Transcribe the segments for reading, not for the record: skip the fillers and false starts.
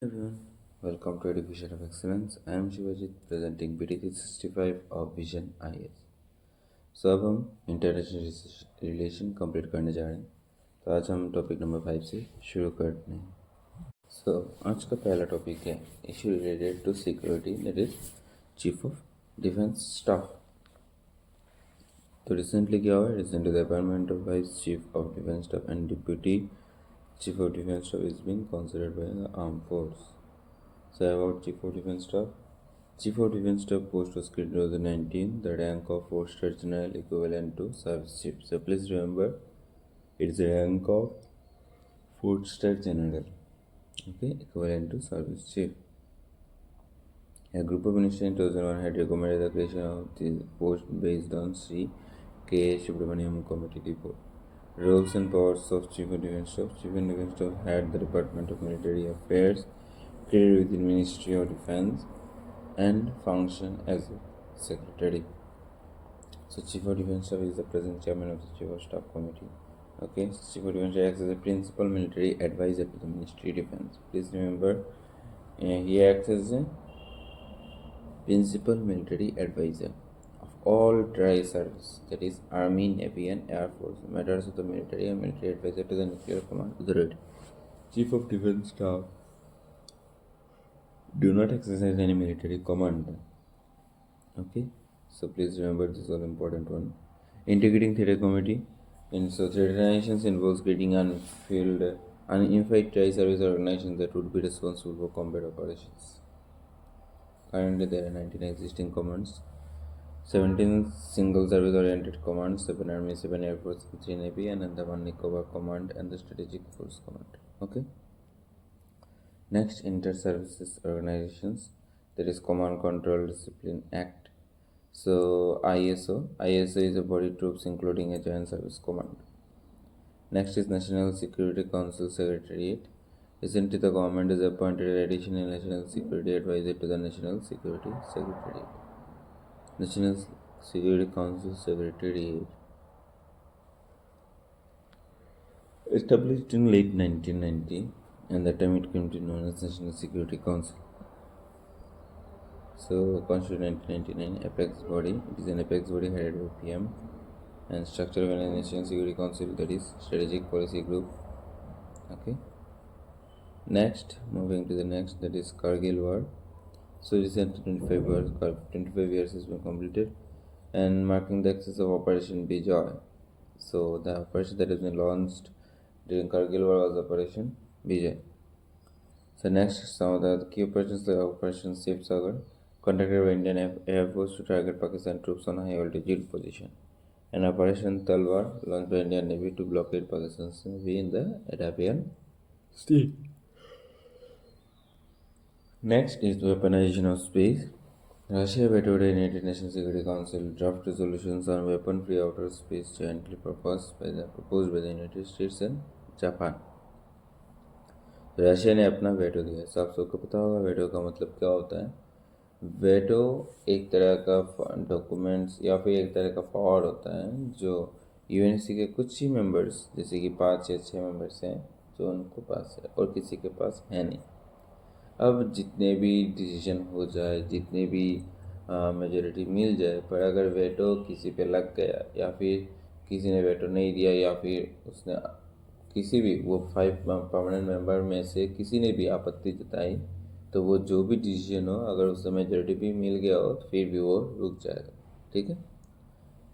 Everyone, welcome to Education of Excellence. I am Shivajit presenting BTC 65 of Vision IAS. So अब हम international relation complete करने जा रहे हैं. तो आज हम टॉपिक नंबर 5 से शुरू करते हैं. सो आज का पहला टॉपिक है issue related to security, that is chief of defence staff. तो रिसेंटली क्या हुआ? Recently the appointment of vice chief of defence staff and deputy Chief of Defence Staff is being considered by the armed force. So about Chief of Defence Staff. Chief of Defence Staff post was created in 2019, the rank of 4-star general equivalent to service chief. So please remember, it's the rank of 4-star general, okay, equivalent to service chief. A group of ministers in 2001 had recommended the creation of the post based on Sri K. Subramaniam Committee report. Roles and powers of Chief of Defence Staff. Chief of Defence Staff had the Department of Military Affairs, created within Ministry of Defence, and function as a secretary. So Chief of Defence Staff is the present chairman of the Chief of Staff Committee. Okay, so Chief of Defence Staff acts as a principal military advisor to the Ministry of Defence. Please remember, he acts as a principal military advisor all dry service, that is Army, Navy and Air Force, matters of the military and military advisor to the nuclear command authority. Chief of Defence Staff do not exercise any military command. Okay, so please remember this is all important one. Integrating Theatre Committee. So theatre organizations involves creating unified dry service organizations that would be responsible for combat operations. Currently there are 19 existing commands, 17 single service oriented commands, 7 Army, 7 Air Force, 3 Navy, and Andaman Nicobar Command and the Strategic Force Command. Okay. Next, inter-services organizations, that is Command Control Discipline Act. So ISO is a body troops including a joint service command. Next is National Security Council Secretariat. Recently, the government has appointed an additional National Security Advisor to the National Security Secretariat. National Security Council Secretariat, established in late 1990, and the time it came to known as National Security Council. So, constituted 1999, apex body. It is an apex body headed by PM, and structure of a National Security Council, that is Strategic Policy Group. Okay. Next, moving to the next, that is Kargil War. So recently 25 years has been completed, and marking the success of Operation Bijoy. So the operation that has been launched during Kargil War was Operation Bijoy. So next, some of the key operations like Operation Safe Sagar, conducted by Indian Air Force to target Pakistan troops on high altitude position, and Operation Talwar, launched by Indian Navy to blockade Pakistan's Navy in the Arabian Sea. Next is the weaponization of space. Russia vetoed a United Nations Security Council draft resolutions on weapon-free outer space jointly proposed by the United States and Japan. Russia ने अपना veto दिया. सब सबको पता होगा veto का मतलब क्या होता है. वेटो एक तरह का डॉक्यूमेंट्स या फिर एक तरह का पावर होता है जो यूएनसी के कुछ ही मेंबर्स, जैसे कि 5 या 6 मेंबर्स हैं, जो उनको पास है और किसी के पास है नहीं. अब जितने भी डिसीजन हो जाए, जितने भी मेजॉरिटी मिल जाए, पर अगर वेटो किसी पे लग गया या फिर किसी ने वेटो नहीं दिया या फिर उसने किसी भी वो 5 परमानेंट मेंबर में से किसी ने भी आपत्ति जताई, तो वो जो भी डिसीजन हो, अगर उससे मेजॉरिटी भी मिल गया हो तो फिर भी वो रुक जाएगा. ठीक है.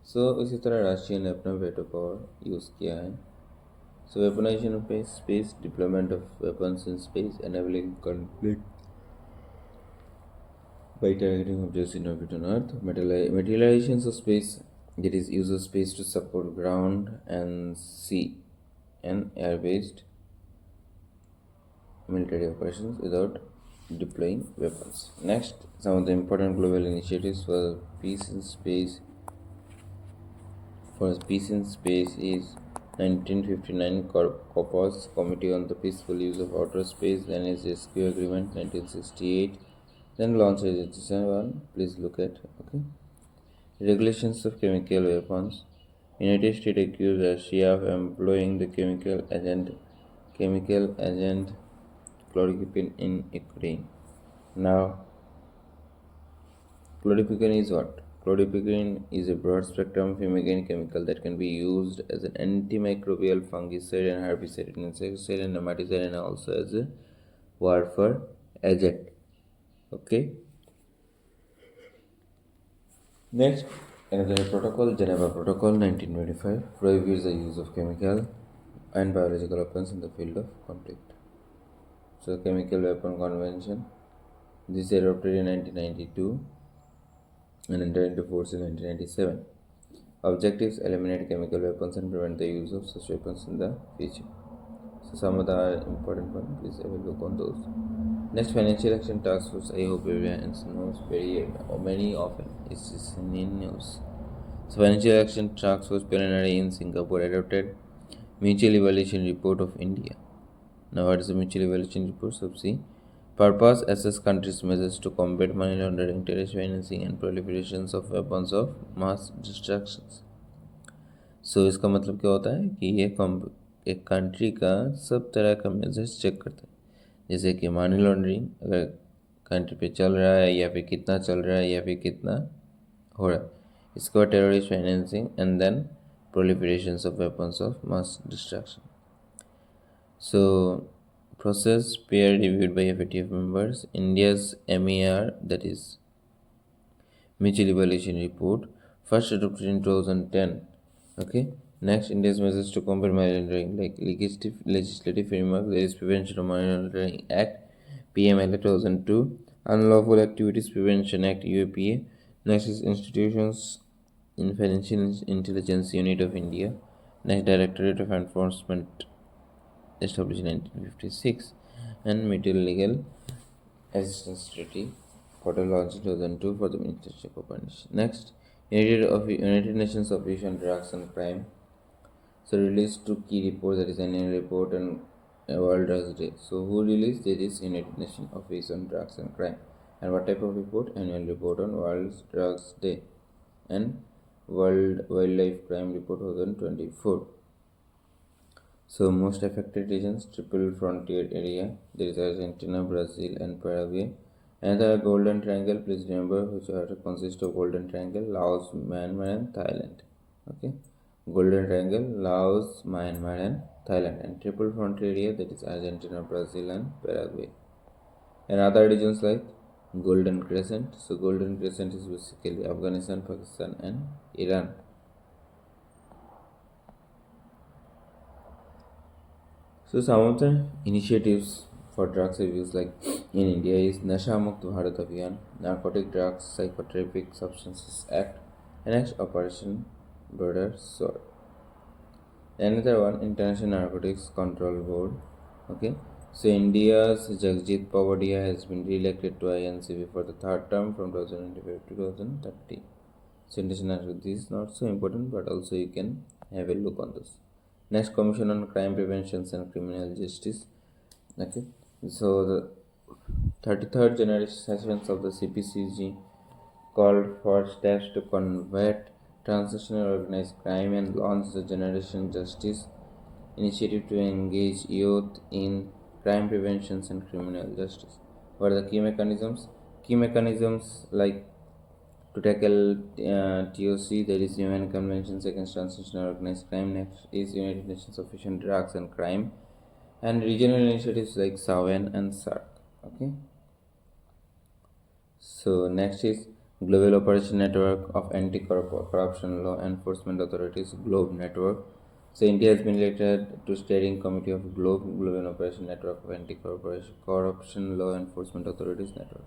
सो इसी तरह रशिया ने अपना वेटो पावर यूज़ किया है. So weaponization of space, deployment of weapons in space, enabling conflict by targeting objects in orbit on Earth. Materializations of space, that is use of space to support ground and sea and air-based military operations without deploying weapons. Next, some of the important global initiatives for peace in space. For peace in space is 1959 COPOS, Committee on the Peaceful Use of Outer Space, then is Rescue Agreement 1968, then Launch Registration 1. Please look at. Okay. Regulations of chemical weapons. United States accused Russia of employing the chemical agent chloripine in eccrine. Now, chloripine is what? Chloripine is a broad spectrum fumigant chemical that can be used as an antimicrobial, fungicide, and herbicide, insecticide, and nematicide, and also as a warfare agent. Okay. Next, another protocol, Geneva Protocol 1925, prohibits the use of chemical and biological weapons in the field of conflict. So, Chemical Weapon Convention, this is adopted in 1992 and entered into force in 1997. Objectives: eliminate chemical weapons and prevent the use of such weapons in the future. So, some of the important ones, please have a look on those. Next, Financial Action Task Force. I hope everyone knows very many often. It's in news. So, Financial Action Task Force plenary in Singapore adopted Mutual Evaluation Report of India. Now, what is the Mutual Evaluation Report? Sub C. Purpose: assess countries' measures to combat money laundering, terrorist financing, and proliferations of weapons of mass destruction. सो इसका मतलब क्या होता है कि ये एक country का सब तरह का मेजर्स चेक करता है, जैसे कि मनी लॉन्ड्रिंग अगर कंट्री पे चल रहा है या फिर कितना चल रहा है या फिर कितना हो रहा है, इसके बाद terrorist financing and then proliferations of weapons of mass destruction. So, process peer reviewed by FATF members. India's MER, that is Mutual Evaluation Report, first adopted in 2010. Okay. Next, India's measures to combat money laundering, like legislative framework. There is Prevention of Money Laundering Act, PMLA 2002, Unlawful Activities Prevention Act, UAPA. Next is Institutions in Financial Intelligence Unit of India. Next, Directorate of Enforcement, established in 1956, and Mutual Legal Assistance Treaty, portal launched in 2002 for the Ministry of Finance. Next, United Nations Office on Drugs and Crime. So, released two key reports, that is annual report and World Drugs Day. So, who released it is United Nations Office on Drugs and Crime. And what type of report? Annual report on World Drugs Day and World Wildlife Crime Report 2024. So, most affected regions: Triple Frontier Area, there is Argentina, Brazil, and Paraguay. Another Golden Triangle, please remember, which consists of Golden Triangle, Laos, Myanmar, and Thailand. Okay, Golden Triangle, Laos, Myanmar, and Thailand. And Triple Frontier Area, that is Argentina, Brazil, and Paraguay. And other regions like Golden Crescent. So, Golden Crescent is basically Afghanistan, Pakistan, and Iran. So, some of the initiatives for drugs abuse, like in India, is Nasha Mukt Bharat Abhiyan, Narcotic Drugs Psychotropic Substances Act, and next Operation Border Sword. Another one, International Narcotics Control Board. Okay, so India's Jagjit Pavadia has been re-elected to INCB for the third term from 2025 to 2030. So, international, this is not so important, but also you can have a look on this. Next, Commission on Crime Prevention and Criminal Justice. Okay, so the 33rd generation sessions of the CPCG called for steps to combat transnational organized crime and launched the Generation Justice initiative to engage youth in crime prevention and criminal justice. What are the key mechanisms? Key mechanisms like to tackle TOC, there is UN Conventions Against Transnational Organized Crime. Next is United Nations Office on Drugs and Crime, and regional initiatives like SAWEN and SARC. Okay. So next is Global Operation Network of Anti-Corruption Law Enforcement Authorities, GLOBE Network. So India has been elected to Steering Committee of GLOBE, Global Operation Network of Anti-Corruption Law Enforcement Authorities Network.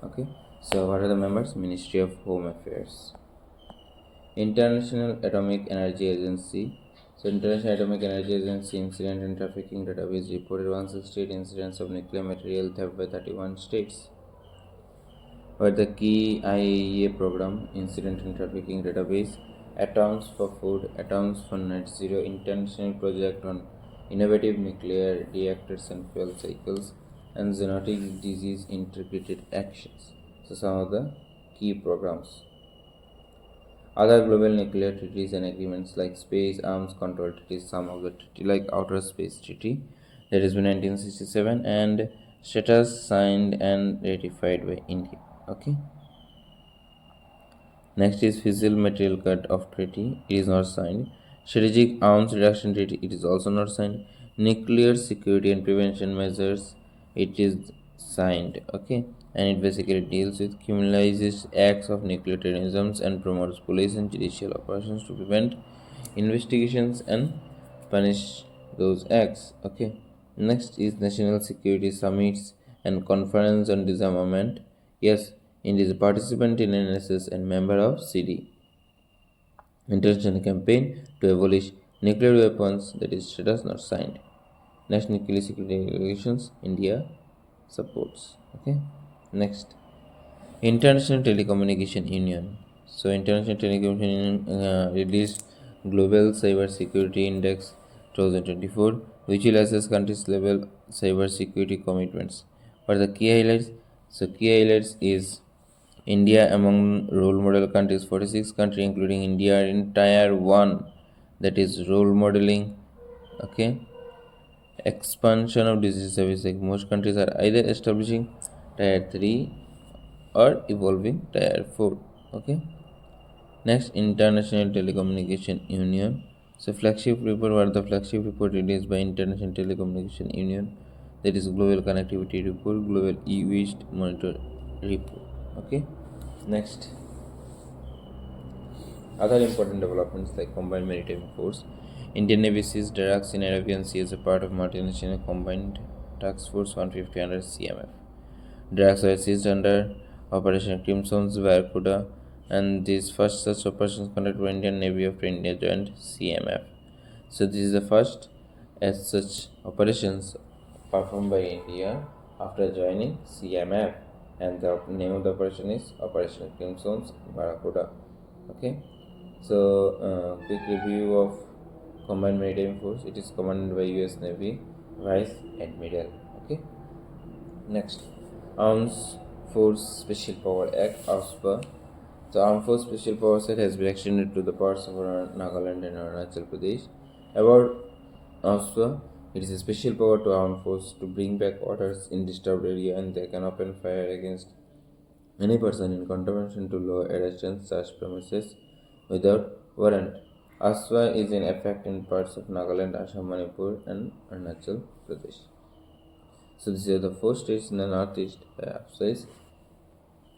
Okay. So what are the members? Ministry of Home Affairs, International Atomic Energy Agency. So International Atomic Energy Agency incident and trafficking database reported 168 incidents of nuclear material theft by 31 states. What the key IAEA program, incident and trafficking database, Atoms for Food, Atoms for Net Zero, International Project on Innovative Nuclear Reactors and Fuel Cycles, and Zoonotic Disease Integrated Actions. So some of the key programs. Other global nuclear treaties and agreements like Space Arms Control Treaties, some of the treaty like Outer Space Treaty, that is 1967, and status signed and ratified by India. Okay. Next is Fissile Material Cut Off Treaty. It is not signed. Strategic Arms Reduction Treaty. It is also not signed. Nuclear Security and Prevention Measures. It is signed. Okay, and it basically deals with criminalizes acts of nuclear terrorism and promotes police and judicial operations to prevent investigations and punish those acts. Okay. Next is National Security Summits and Conference on Disarmament. Yes, India is a participant in NSS and member of CD. International campaign to abolish nuclear weapons, that is status not signed. National Nuclear Security Regulations, India supports. Okay. Next, International Telecommunication Union. So International Telecommunication Union released Global Cyber Security Index 2024, which will assess countries' level cyber security commitments. What are the key highlights? So key highlights is India among role model countries, 46 countries including India in tier 1, that is role modeling. Okay. Expansion of digital services, like most countries are either establishing tier 3 or evolving tier 4. Okay. Next, International Telecommunication Union. So flagship report, what the flagship report released by International Telecommunication Union, that is Global Connectivity Report, Global E-Waste Monitor Report. Okay. Next, other important developments like Combined Maritime Force. Indian Navy seized drugs in Arabian Sea as a part of multinational Combined Task Force 150 under CMF. Drugs were seized under Operation Crimson's Barracuda, and these first such operations conducted by Indian Navy after India joined CMF. So this is the first as such operations performed by India after joining CMF, and the name of the operation is Operation Crimson's Barracuda. Okay. So quick review of Combined Maritime Force. It is commanded by US Navy Vice Admiral. Okay. Next, Arms Force Special Power Act (AFSPA). The Armed Force Special Powers Act has been extended to the parts of Nagaland and Arunachal Pradesh. About AFSPA, it is a special power to armed force to bring back orders in disturbed area, and they can open fire against any person in contravention to law arresting such premises without warrant. AFSPA is in effect in parts of Nagaland, Assam, Manipur, and Arunachal Pradesh. So these are the 4 states in the northeast where AFSPA is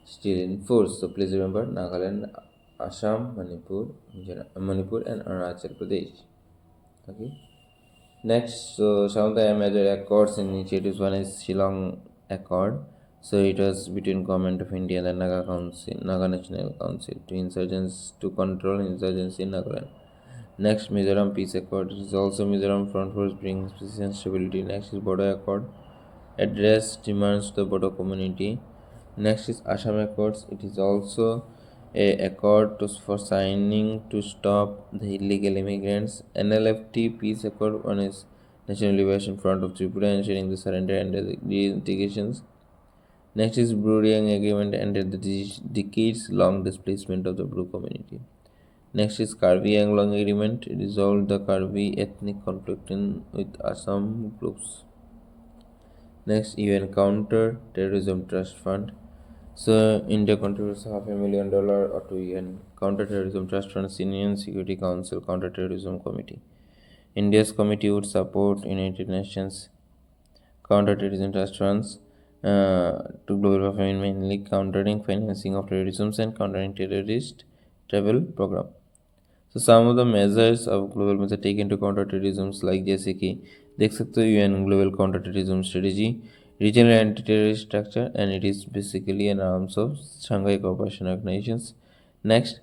still in force. So please remember Nagaland, Assam, Manipur, and Arunachal Pradesh. Okay. Next, so some of the major accords and initiatives. One is Shillong Accord. So it was between Government of India and the Naga National Council to control insurgency in Nagaland. Next, Mizoram Peace Accord. It is also Mizoram Front Force brings peace and stability. Next is Bodo Accord. Address demands to the Bodo community. Next is Assam Accords. It is also a accord for signing to stop the illegal immigrants. NLFT Peace Accord. One is National Liberation Front of Tripura, ensuring the surrender and the reintegrations. Next is Bruriang Agreement, ended the decades-long displacement of the Bru community. Next is Karbi Anglong Agreement, resolved the Karbi ethnic conflict with Assam groups. Next, UN Counter Terrorism Trust Fund. So India contributes $500,000 to UN Counter Terrorism Trust Fund, Union Security Council Counter Terrorism Committee. India's committee would support United Nations Counter Terrorism Trust Funds to global performance, mainly countering financing of terrorism and countering terrorist travel program. So some of the measures of global measures taken to counter terrorism, like जैसे कि देख सकते हो UN Global Counter Terrorism Strategy, regional anti-terrorist structure, and it is basically an arms of Shanghai Cooperation Organizations. Next,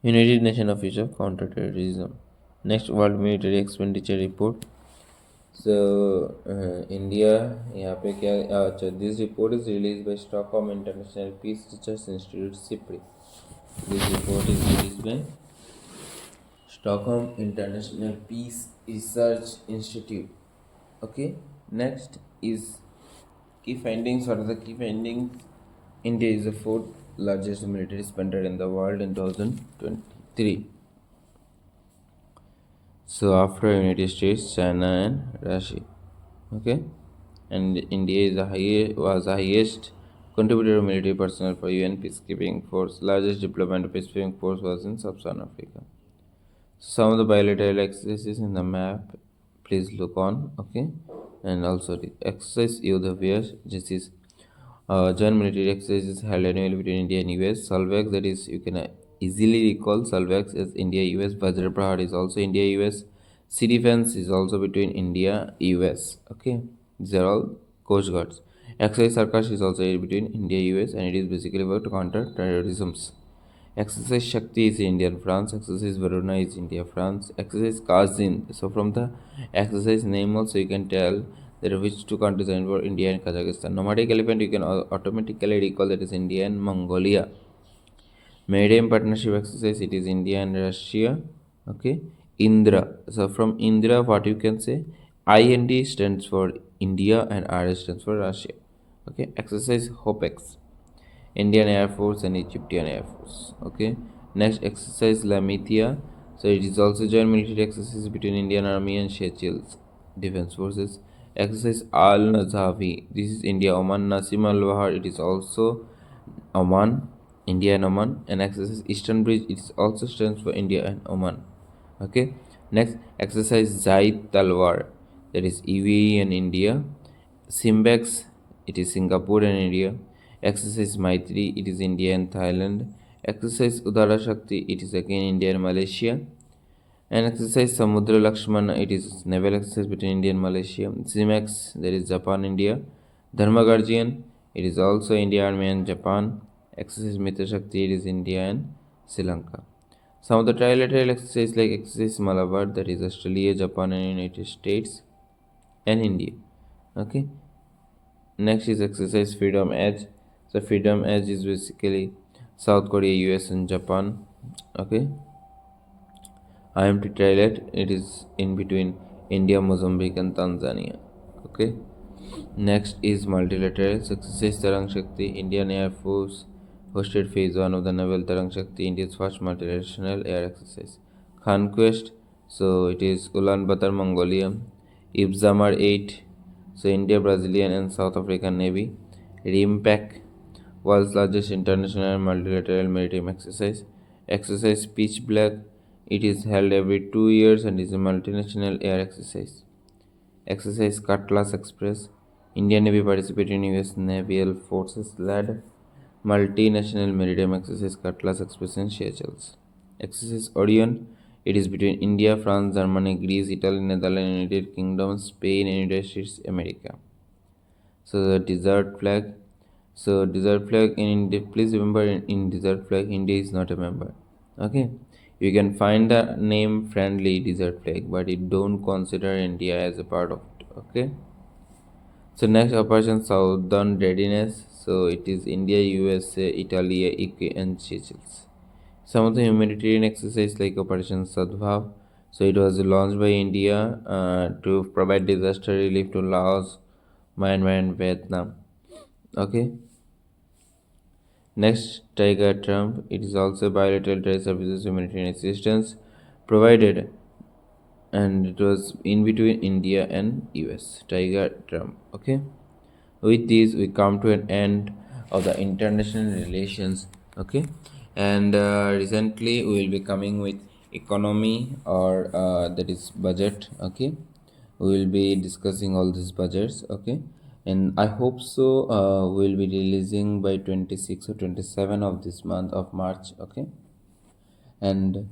United Nations Office of Counter Terrorism. Next, World Military Expenditure Report. So India यहाँ पे क्या अच्छा, this report is released by Stockholm International Peace Research Institute (SIPRI). This report is released by Stockholm International Peace Research Institute. Okay. Next is key findings. What are the key findings? India is the 4th largest military spender in the world in 2023. So after United States, China, and Russia. Okay, and India is was the highest contributor of military personnel for UN peacekeeping force. Largest deployment of peacekeeping force was in Sub-Saharan Africa. Some of the bilateral exercises in the map, please look on. Okay, and also the exercise UPSC. This is joint military exercises held annually between India and US. Salvex, that is, you can easily recall Salvex as India US. Vajra Prahar is also India US. Sea Defense is also between India US. Okay, these are all coast guards. Exercise Sarkash is also between India US, and it is basically about to counter terrorisms. Exercise Shakti is Indian France. Exercise Varuna is India France. Exercise Kazin. So from the exercise name also you can tell there are which two countries are involved, India and Kazakhstan. Nomadic elephant you can automatically recall that is India and Mongolia. Maritime partnership exercise it is India and Russia. Okay. Indra. So from Indra what you can say? IND stands for India and R stands for Russia. Okay. Exercise HOPEX. Indian Air Force and Egyptian Air Force. Okay. Next exercise Lamithia. So it is also joint military exercise between Indian Army and Seychelles Defense Forces. Exercise Al Nazavi. This is India Oman. Nasim Al Bahar. It is also Oman, India and Oman. And exercise Eastern Bridge. It is also stands for India and Oman. Okay. Next exercise Zaid Talwar. That is UAE and India. Simbex, it is Singapore and India. Exercise Maitri, it is India and Thailand. Exercise Udara Shakti, it is again India and Malaysia. And exercise Samudra Lakshmana, it is naval exercise between India and Malaysia. Zimex, there is Japan, India. Dharma Guardian, it is also India, Army and Japan. Exercise Mitra Shakti, it is India and Sri Lanka. Some of the trilateral exercise like exercise Malabar, that is Australia, Japan and United States and India. Okay. Next is exercise Freedom Edge. So Freedom Edge is basically South Korea, US and Japan. Okay. IMT Trilet, it is in between India, Mozambique and Tanzania. Okay. Next is multilateral exercise Tarang Shakti. Indian Air Force hosted phase 1 of the Naval Tarang Shakti, India's first multinational air exercise. Conquest, so it is Ulaanbaatar, Mongolia. Ibzamar 8, so India, Brazilian and South African Navy. RIMPAC, world's largest international multilateral maritime exercise. Exercise Pitch Black, it is held every 2 years and is a multinational air exercise. Exercise Cutlass Express, Indian Navy participated in US naval forces led multinational maritime exercise Cutlass Express in Seychelles. Exercise Orion, it is between India, France, Germany, Greece, Italy, Netherlands, United Kingdom, Spain, and United States America. So the desert flag. So desert flag in India. Please remember in desert flag, India is not a member. Okay. You can find the name friendly desert flag, but it don't consider India as a part of it. Okay. So next operation Southern Readiness. So it is India, USA, Italy, UK, and Seychelles. Some of the humanitarian exercise like Operation Sadbhav. So it was launched by India to provide disaster relief to Laos, Myanmar, and Vietnam. Okay. Next, Tiger Trump. It is also bilateral trade services humanitarian assistance provided, and it was in between India and US. Tiger Trump. Okay. With this, we come to an end of the international relations. Okay, and recently we will be coming with economy or that is budget. Okay, we will be discussing all these budgets. Okay, and I hope so we will be releasing by 26 or 27 of this month of March. Okay, and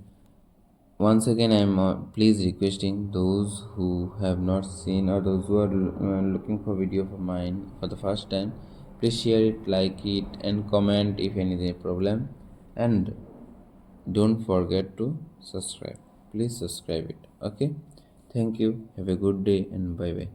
once again, I am please requesting those who have not seen or those who are looking for video of mine for the first time, please share it, like it, and comment if any problem. And don't forget to subscribe. Please subscribe it. Okay. Thank you. Have a good day and bye bye.